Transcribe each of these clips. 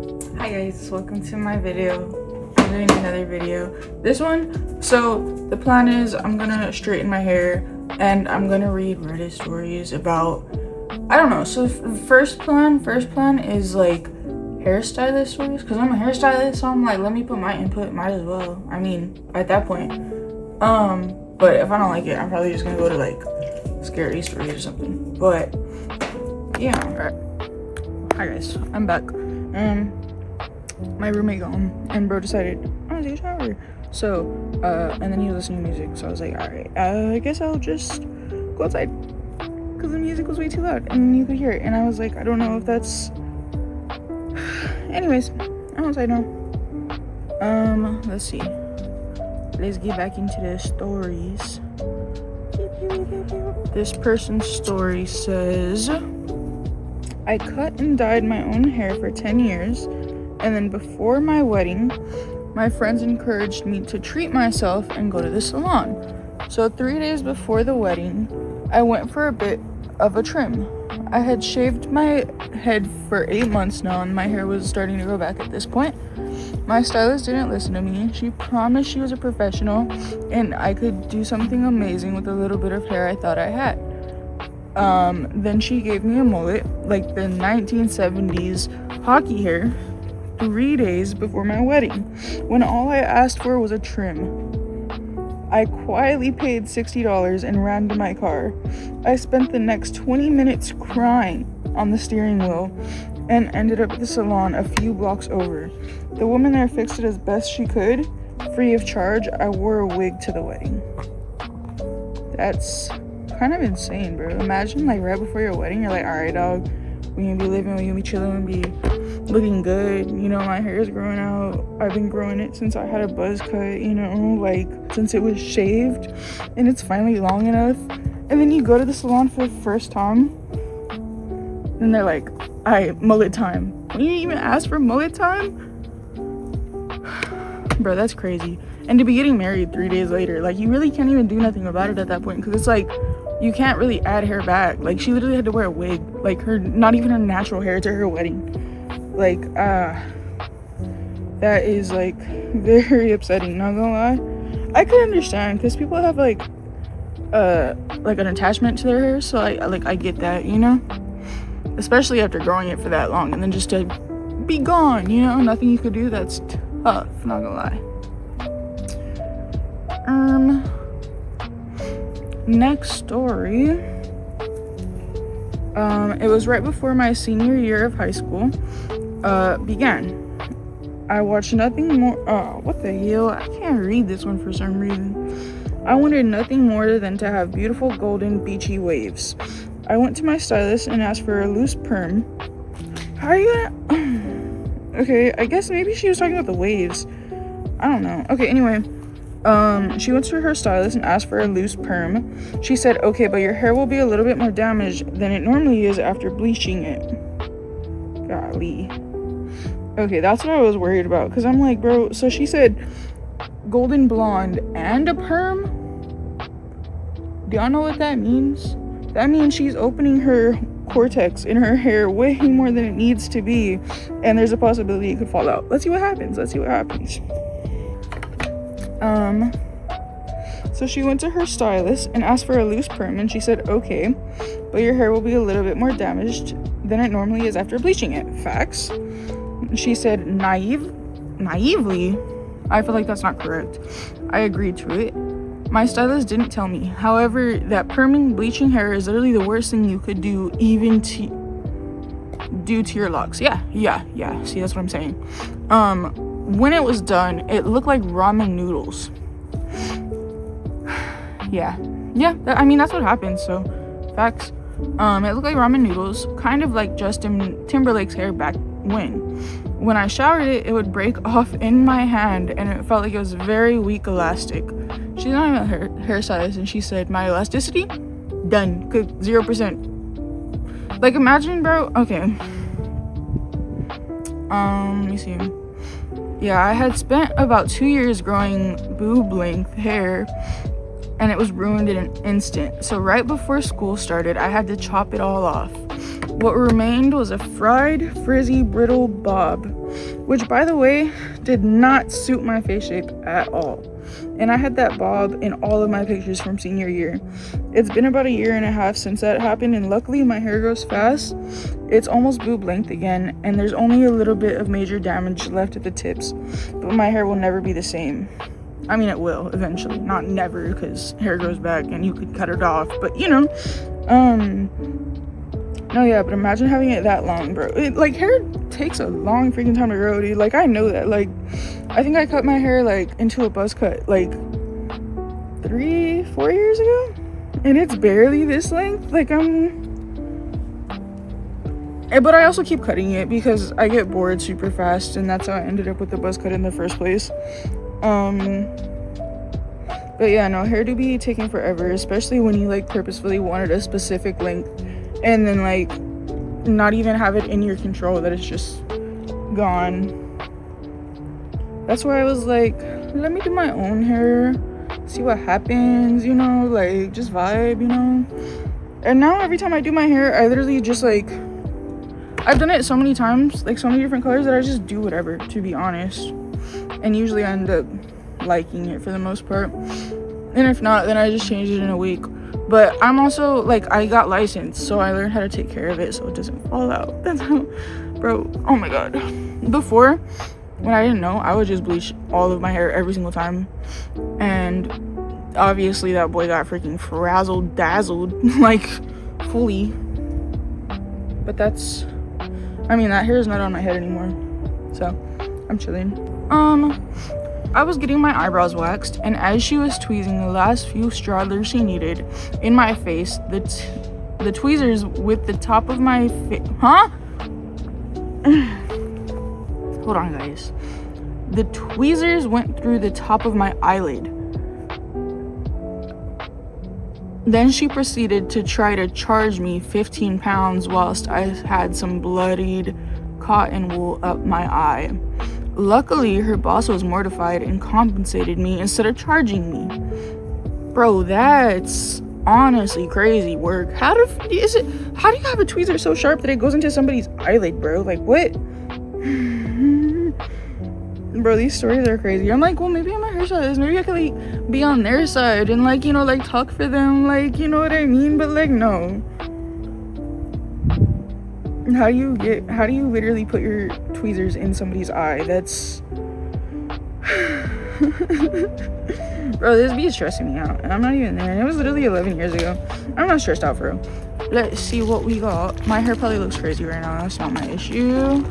Hi guys, welcome to my video. I'm doing another video. This one, so the plan is I'm gonna straighten my hair and I'm gonna read Reddit stories about, I don't know. So first plan is like hairstylist stories, because I'm a hairstylist, so I'm like, let me put my input, might as well. I mean, at that point. But if I don't like it, I'm probably just gonna go to like scary stories or something. But yeah, alright. Hi guys, I'm back. My roommate got home and bro decided I'm gonna take a shower. So, and then he was listening to music, so I was like, alright, I guess I'll just go outside, because the music was way too loud and you could hear it, and I was like, I don't know if that's anyways, I'm outside now. Let's see, let's get back into the stories. This person's story says, I cut and dyed my own hair for 10 years, and then before my wedding, my friends encouraged me to treat myself and go to the salon. So 3 days before the wedding, I went for a bit of a trim. I had shaved my head for 8 months now, and my hair was starting to grow back at this point. My stylist didn't listen to me. She promised she was a professional and I could do something amazing with the little bit of hair I thought I had. Then she gave me a mullet, like the 1970s hockey hair, 3 days before my wedding, when all I asked for was a trim. I quietly paid $60 and ran to my car. I spent the next 20 minutes crying on the steering wheel and ended up at the salon a few blocks over. The woman there fixed it as best she could, free of charge. I wore a wig to the wedding. That's kind of insane, bro. Imagine like right before your wedding, you're like, alright dog, we gonna be living, we gonna be chilling, be looking good, you know, my hair is growing out. I've been growing it since I had a buzz cut, you know, like since it was shaved, and it's finally long enough. And then you go to the salon for the first time and they're like, alright, mullet time. When you even ask for mullet time, bro, that's crazy. And to be getting married 3 days later, like you really can't even do nothing about it at that point, because it's like you can't really add hair back. Like she literally had to wear a wig, like her, not even her natural hair, to her wedding. Like that is like very upsetting, not gonna lie. I could understand, because people have like an attachment to their hair, so I get that, you know, especially after growing it for that long and then just to be gone, you know, nothing you could do. That's tough, not gonna lie. Next story. It was right before my senior year of high school began. I watched nothing more. What the hell? I can't read this one for some reason. I wanted nothing more than to have beautiful golden beachy waves. I went to my stylist and asked for a loose perm. How are you gonna? Okay, I guess maybe she was talking about the waves. I don't know. Okay, anyway. She went to her stylist and asked for a loose perm. She said, okay, but your hair will be a little bit more damaged than it normally is after bleaching it. Golly. Okay, that's what I was worried about, because I'm like, bro, so she said golden blonde and a perm? Do y'all know what that means? That means she's opening her cortex in her hair way more than it needs to be, and there's a possibility it could fall out. Let's see what happens. So she went to her stylist and asked for a loose perm, and she said, okay, but your hair will be a little bit more damaged than it normally is after bleaching it. Facts. She said, naively, I feel like that's not correct. I agreed to it. My stylist didn't tell me, however, that perming bleaching hair is literally the worst thing you could do, even to your locks. Yeah, see, that's what I'm saying. When it was done, it looked like ramen noodles. yeah, I mean, that's what happened, so facts. It looked like ramen noodles, kind of like Justin Timberlake's hair back when I showered it, it would break off in my hand, and it felt like it was very weak elastic. She's not even a hairstylist, and she said my elasticity done, 0%. Like, imagine, bro. Okay, let me see. Yeah, I had spent about 2 years growing boob length hair, and it was ruined in an instant. So right before school started, I had to chop it all off. What remained was a fried, frizzy, brittle bob, which, by the way, did not suit my face shape at all. And I had that bob in all of my pictures from senior year. It's been about 1.5 years since that happened, and luckily my hair grows fast. It's almost boob length again, and there's only a little bit of major damage left at the tips, but my hair will never be the same. I mean, it will eventually, not never, because hair grows back and you could cut it off, but you know. No, yeah, but imagine having it that long, bro. Like, hair takes a long freaking time to grow, dude. Like, I know that. Like, I think I cut my hair, like, into a buzz cut, like, 3-4 years ago, and it's barely this length. Like, but I also keep cutting it because I get bored super fast, and that's how I ended up with the buzz cut in the first place. But yeah, no, hair do be taking forever, especially when you, like, purposefully wanted a specific length and then, like, not even have it in your control, that it's just gone. That's why I was like, let me do my own hair, see what happens, you know, like, just vibe, you know. And now every time I do my hair, I literally just, like, I've done it so many times, like, so many different colors, that I just do whatever, to be honest. And usually I end up liking it for the most part. And if not, then I just change it in a week. But I'm also, like, I got licensed, so I learned how to take care of it so it doesn't fall out. That's how, bro, oh my god. Before, when I didn't know, I would just bleach all of my hair every single time. And obviously that boy got freaking frazzled, dazzled, like, fully. But that's, I mean, that hair is not on my head anymore. So, I'm chilling. I was getting my eyebrows waxed, and as she was tweezing the last few straddlers she needed in my face, the tweezers with the top of my face, hold on, guys. The tweezers went through the top of my eyelid. Then she proceeded to try to charge me 15 pounds whilst I had some bloodied cotton wool up my eye. Luckily, her boss was mortified and compensated me instead of charging me. Bro, that's honestly crazy work. How do you have a tweezer so sharp that it goes into somebody's eyelid, bro? Like, what? Bro, these stories are crazy. I'm like, well, maybe on my hairstylist, maybe I could, like, be on their side and, like, you know, like, talk for them, like, you know what I mean? But, like, no. How do you literally put your tweezers in somebody's eye? That's bro, this be stressing me out, and I'm not even there, and it was literally 11 years ago. I'm not stressed out, bro. Let's see what we got. My hair probably looks crazy right now. That's not my issue.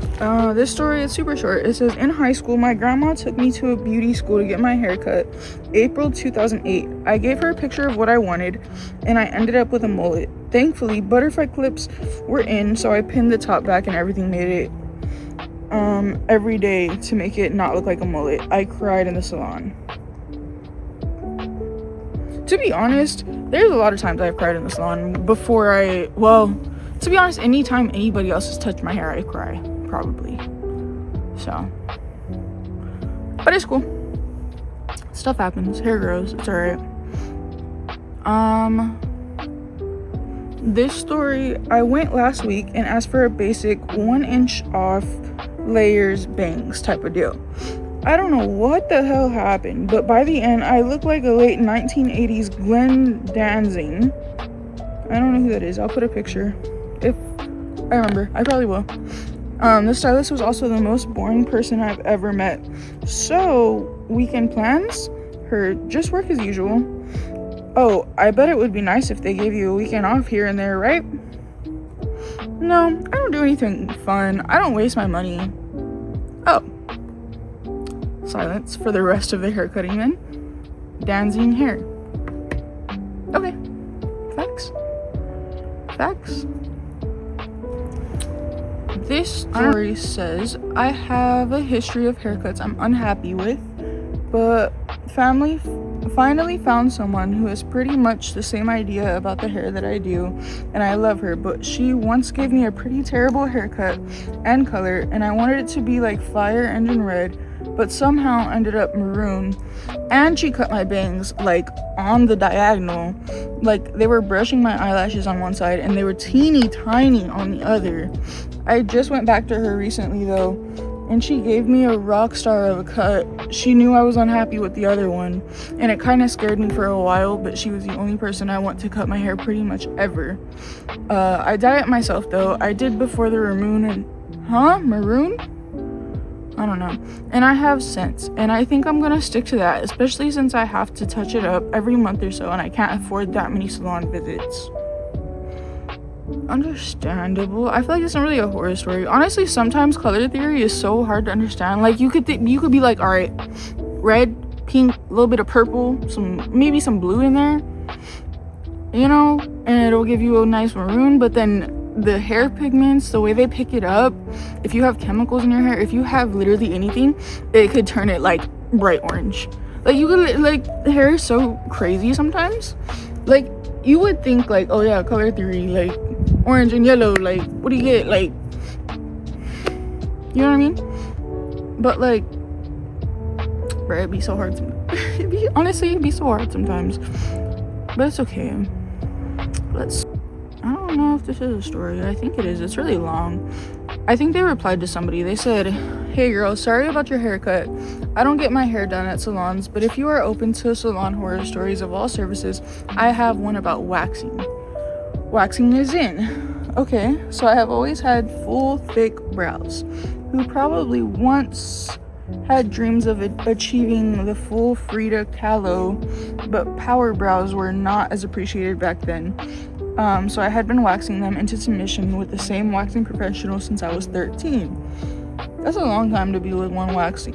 This story is super short. It says, in high school, my grandma took me to a beauty school to get my hair cut. April 2008. I gave her a picture of what I wanted, and I ended up with a mullet. Thankfully, butterfly clips were in, so I pinned the top back and everything, made it every day to make it not look like a mullet. I cried in the salon. To be honest, there's a lot of times I've cried in the salon before to be honest, anytime anybody else has touched my hair, I cry, probably. So, but it's cool. Stuff happens. Hair grows. It's alright. This story, I went last week and asked for a basic 1-inch off layers bangs type of deal. I don't know what the hell happened, but by the end, I look like a late 1980s Glenn Danzig. I don't know who that is. I'll put a picture if I remember. I probably will. The stylist was also the most boring person I've ever met. So, weekend plans? Her just work as usual. Oh, I bet it would be nice if they gave you a weekend off here and there, right? No, I don't do anything fun. I don't waste my money. Oh. Silence for the rest of the haircutting then. Danzig hair. Okay. Facts. This story says, I have a history of haircuts I'm unhappy with, but finally found someone who has pretty much the same idea about the hair that I do, and I love her, but she once gave me a pretty terrible haircut and color, and I wanted it to be like fire engine red, but somehow ended up maroon. And she cut my bangs like on the diagonal, like they were brushing my eyelashes on one side and they were teeny tiny on the other. I just went back to her recently though, and she gave me a rock star of a cut. She knew I was unhappy with the other one, and it kind of scared me for a while, but she was the only person I want to cut my hair pretty much ever. I dye it myself though. I did before the maroon. I don't know. And I have scents, and I think I'm gonna stick to that, especially since I have to touch it up every month or so and I can't afford that many salon visits. Understandable. I feel like it's not really a horror story. Honestly, sometimes color theory is so hard to understand. Like you could be like, all right, red, pink, a little bit of purple, maybe some blue in there, you know, and it'll give you a nice maroon. But then the hair pigments, the way they pick it up, if you have chemicals in your hair, if you have literally anything, it could turn it like bright orange. Like you could, like, the hair is so crazy sometimes. Like you would think like, oh yeah, color theory, like orange and yellow, like what do you get, like, you know what I mean? But like, bro, it'd be so hard honestly it'd be so hard sometimes, but it's okay. I don't know if this is a story. I think it is. It's really long. I think they replied to somebody. They said, hey girl, sorry about your haircut. I don't get my hair done at salons, but if you are open to salon horror stories of all services, I have one about waxing. Waxing is in. Okay, so I have always had full, thick brows. Who probably once had dreams of achieving the full Frida Kahlo, but power brows were not as appreciated back then. So I had been waxing them into submission with the same waxing professional since I was 13. That's a long time to be with one wax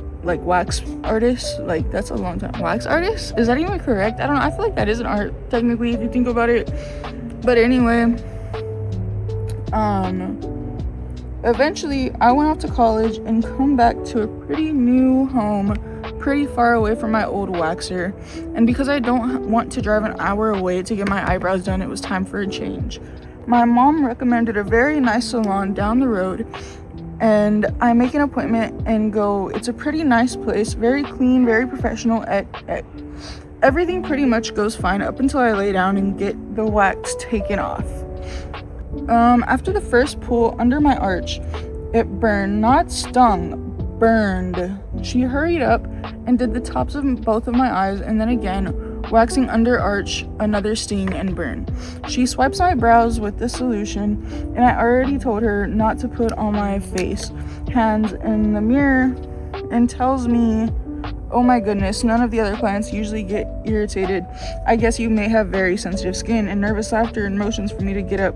artist. Like, that's a long time. Wax artist? Is that even correct? I don't know. I feel like that is an art, technically, if you think about it. But anyway, eventually I went off to college and come back to a pretty new home, pretty far away from my old waxer, and because I don't want to drive an hour away to get my eyebrows done, it was time for a change. My mom recommended a very nice salon down the road, and I make an appointment and go. It's a pretty nice place, very clean, very professional. Everything pretty much goes fine up until I lay down and get the wax taken off. After the first pull under my arch, it burned, not stung, burned. She hurried up and did the tops of both of my eyes, and then again, waxing under arch, another sting and burn. She swipes my brows with the solution, and I already told her not to put on my face, hands in the mirror, and tells me, oh my goodness, none of the other clients usually get irritated. I guess you may have very sensitive skin, and nervous laughter and motions for me to get up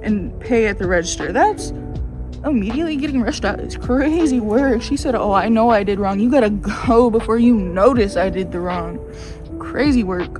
and pay at the register. That's immediately getting rushed out. It's crazy work. She said, oh, I know I did wrong. You gotta go before you notice I did the wrong. Crazy work.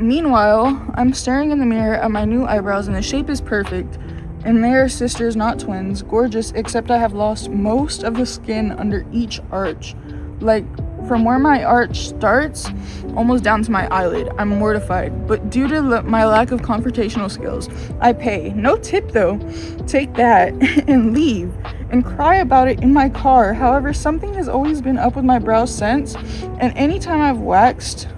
Meanwhile, I'm staring in the mirror at my new eyebrows, and the shape is perfect. And they are sisters, not twins. Gorgeous, except I have lost most of the skin under each arch. Like, from where my arch starts, almost down to my eyelid. I'm mortified. But due to my lack of confrontational skills, I pay. No tip, though. Take that and leave. And cry about it in my car. However, something has always been up with my brows since. And anytime I've waxed...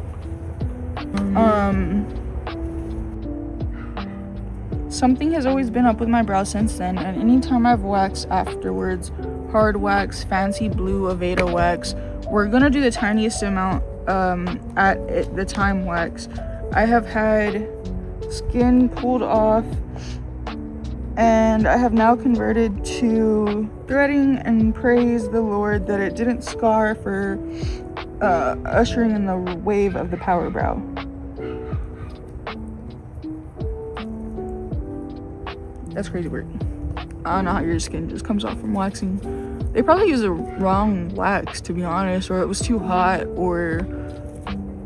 Something has always been up with my brows since then, and anytime I've waxed afterwards, hard wax, fancy blue Aveda wax, we're gonna do the tiniest amount at the time wax. I have had skin pulled off, and I have now converted to threading, and praise the Lord that it didn't scar for ushering in the wave of the power brow. That's crazy work. I don't know how your skin just comes off from waxing. They probably used the wrong wax, to be honest, or it was too hot, or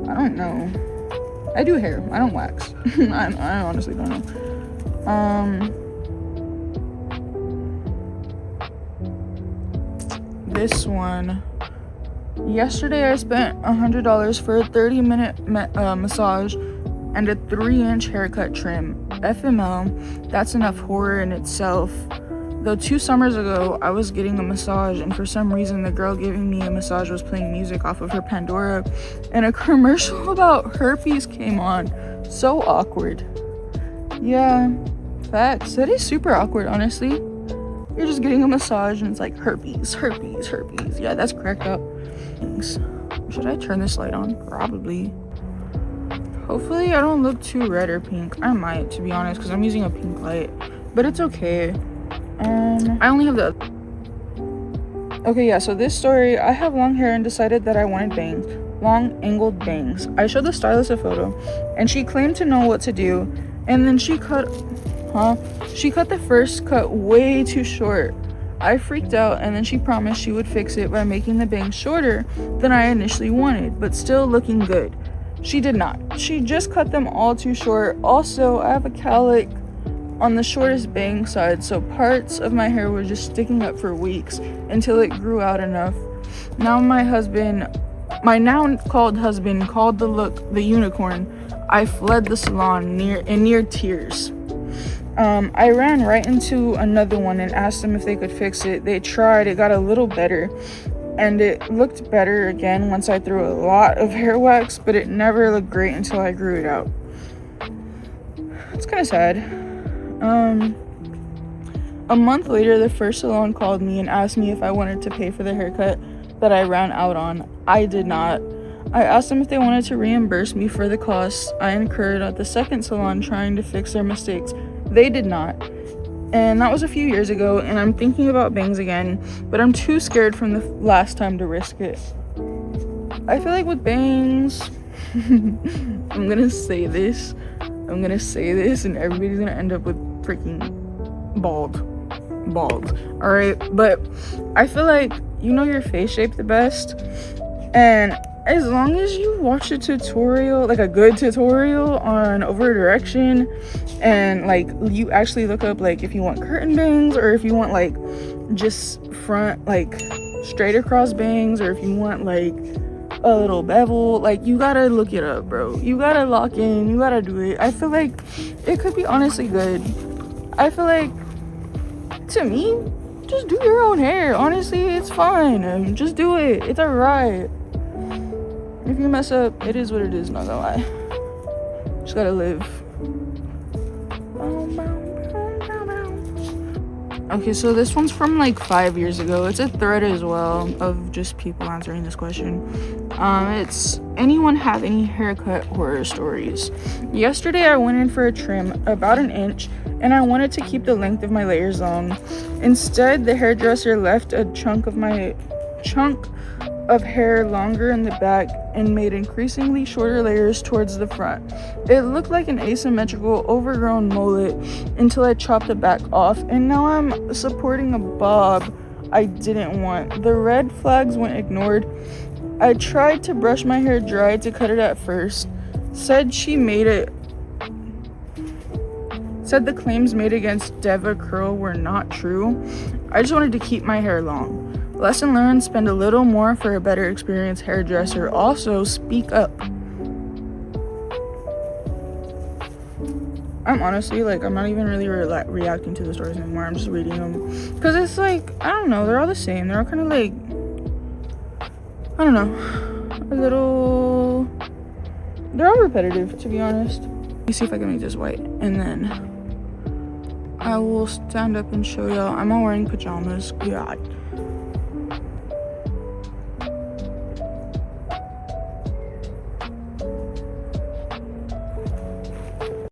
I don't know. I do hair. I don't wax. I honestly don't know. This one, Yesterday I spent $100 for a 30-minute massage and a 3-inch haircut trim. FML, that's enough horror in itself. Though 2 summers ago, I was getting a massage, and for some reason, the girl giving me a massage was playing music off of her Pandora, and a commercial about herpes came on. So awkward. Yeah, facts. That is super awkward, honestly. You're just getting a massage, and it's like herpes, herpes, herpes. Yeah, that's cracked up. Thanks. Should I turn this light on? Probably. Hopefully, I don't look too red or pink. I might, to be honest, because I'm using a pink light, but it's okay. I only have the... Okay, yeah, so this story, I have long hair and decided that I wanted bangs. Long, angled bangs. I showed the stylist a photo, and she claimed to know what to do, and then she cut the first cut way too short. I freaked out, and then she promised she would fix it by making the bangs shorter than I initially wanted, but still looking good. She did not. She just cut them all too short. Also, I have a cowlick on the shortest bang side, so parts of my hair were just sticking up for weeks until it grew out enough. Now my now called husband called the look the unicorn. I fled the salon near tears. I ran right into another one and asked them if they could fix it. They tried, it got a little better, and it looked better again once I threw a lot of hair wax, but it never looked great until I grew it out. It's kind of sad. A month later, the first salon called me and asked me if I wanted to pay for the haircut that I ran out on. I did not. I asked them if they wanted to reimburse me for the costs I incurred at the second salon trying to fix their mistakes. They did not. And that was a few years ago, and I'm thinking about bangs again, but I'm too scared from the last time to risk it. I feel like with bangs, I'm gonna say this, and everybody's gonna end up with freaking bald. Alright, but I feel like you know your face shape the best, and as long as you watch a tutorial, like a good tutorial on over direction, and like you actually look up like if you want curtain bangs or if you want like just front like straight across bangs, or if you want like a little bevel, like you gotta look it up, bro. You gotta lock in, you gotta do it. I feel like it could be honestly good. I feel like, to me, just do your own hair. Honestly, it's fine. Just do it. It's alright. If you mess up, it is what it is, not gonna lie. Just gotta live. Okay, so this one's from like 5 years ago. It's a thread as well of just people answering this question. It's, anyone have any haircut horror stories? Yesterday I went in for a trim about 1 inch, and I wanted to keep the length of my layers long. Instead, the hairdresser left a chunk of hair longer in the back and made increasingly shorter layers towards the front. It looked like an asymmetrical, overgrown mullet until I chopped the back off, and now I'm supporting a bob I didn't want. The red flags went ignored. I tried to brush my hair dry to cut it at first. Said the claims made against Deva Curl were not true. I just wanted to keep my hair long. Lesson learned, spend a little more for a better experienced hairdresser. Also, speak up. I'm honestly, like, I'm not even really reacting to the stories anymore. I'm just reading them. Because it's like, I don't know, they're all the same. They're all kind of like, I don't know, they're all repetitive, to be honest. Let me see if I can make this white. And then I will stand up and show y'all. I'm all wearing pajamas. God.